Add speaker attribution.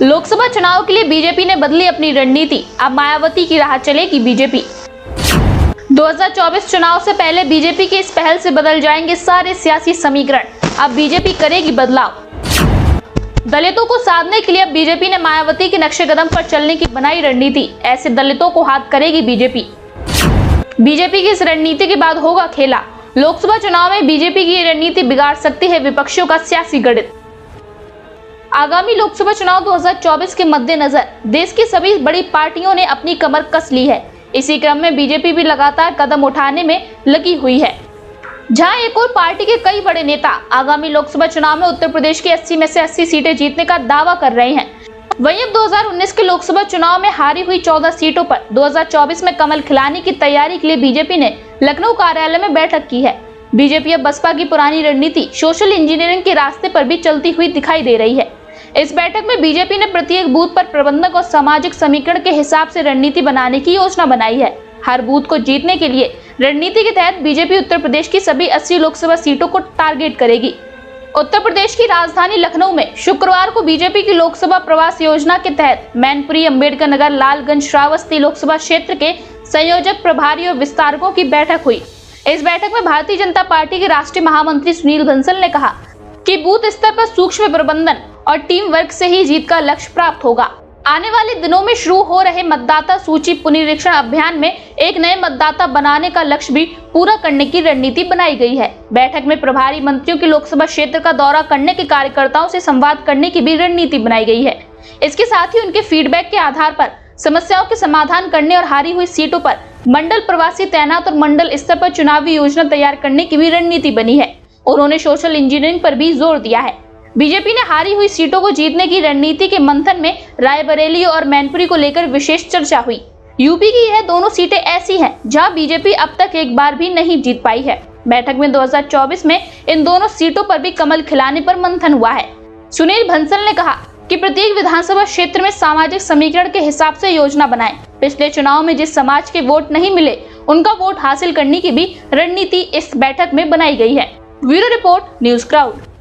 Speaker 1: लोकसभा चुनाव के लिए बीजेपी ने बदली अपनी रणनीति, अब मायावती की राह चलेगी बीजेपी। 2024 चुनाव से पहले बीजेपी की इस पहल से बदल जाएंगे सारे सियासी समीकरण, अब बीजेपी करेगी बदलाव। दलितों को साधने के लिए अब बीजेपी ने मायावती के नक्शे कदम पर चलने की बनाई रणनीति, ऐसे दलितों को हाथ करेगी बीजेपी। बीजेपी की इस रणनीति के बाद होगा खेला, लोकसभा चुनाव में बीजेपी की रणनीति बिगाड़ सकती है विपक्षियों का सियासी गणित। आगामी लोकसभा चुनाव 2024 के मद्देनजर देश की सभी बड़ी पार्टियों ने अपनी कमर कस ली है। इसी क्रम में बीजेपी भी लगातार कदम उठाने में लगी हुई है, जहां एक और पार्टी के कई बड़े नेता आगामी लोकसभा चुनाव में उत्तर प्रदेश की 80 में से 80 सीटें जीतने का दावा कर रहे हैं। वहीं अब 2019 के लोकसभा चुनाव में हारी हुई 14 सीटों पर 2024 में कमल खिलाने की तैयारी के लिए बीजेपी ने लखनऊ कार्यालय में बैठक की है। बीजेपी अब बसपा की पुरानी रणनीति सोशल इंजीनियरिंग के रास्ते पर भी चलती हुई दिखाई दे रही है। इस बैठक में बीजेपी ने प्रत्येक बूथ पर प्रबंधक और सामाजिक समीकरण के हिसाब से रणनीति बनाने की योजना बनाई है। हर बूथ को जीतने के लिए रणनीति के तहत बीजेपी उत्तर प्रदेश की सभी 80 लोकसभा सीटों को टारगेट करेगी। उत्तर प्रदेश की राजधानी लखनऊ में शुक्रवार को बीजेपी की लोकसभा प्रवास योजना के तहत मैनपुरी, अंबेडकर नगर, लालगंज, श्रावस्ती लोकसभा क्षेत्र के संयोजक, प्रभारी और विस्तारकों की बैठक हुई। इस बैठक में भारतीय जनता पार्टी के राष्ट्रीय महामंत्री सुनील बंसल ने कहा कि बूथ स्तर पर सूक्ष्म प्रबंधन और टीम वर्क से ही जीत का लक्ष्य प्राप्त होगा। आने वाले दिनों में शुरू हो रहे मतदाता सूची पुनरीक्षण अभियान में एक नए मतदाता बनाने का लक्ष्य भी पूरा करने की रणनीति बनाई गई है। बैठक में प्रभारी मंत्रियों के लोकसभा क्षेत्र का दौरा करने के कार्यकर्ताओं से संवाद करने की भी रणनीति बनाई गई है। इसके साथ ही उनके फीडबैक के आधार पर समस्याओं के समाधान करने और हारी हुई सीटों पर मंडल प्रवासी तैनात और मंडल स्तर पर चुनावी योजना तैयार करने की भी रणनीति बनी है। उन्होंने सोशल इंजीनियरिंग पर भी जोर दिया है। बीजेपी ने हारी हुई सीटों को जीतने की रणनीति के मंथन में रायबरेली और मैनपुरी को लेकर विशेष चर्चा हुई। यूपी की यह दोनों सीटें ऐसी हैं जहां बीजेपी अब तक एक बार भी नहीं जीत पाई है। बैठक में 2024 में इन दोनों सीटों पर भी कमल खिलाने पर मंथन हुआ है। सुनील बंसल ने कहा कि प्रत्येक विधानसभा क्षेत्र में सामाजिक समीकरण के हिसाब से योजना बनाएं। पिछले चुनाव में जिस समाज के वोट नहीं मिले उनका वोट हासिल करने की भी रणनीति इस बैठक में बनाई गई है। Bureau report, news crowd.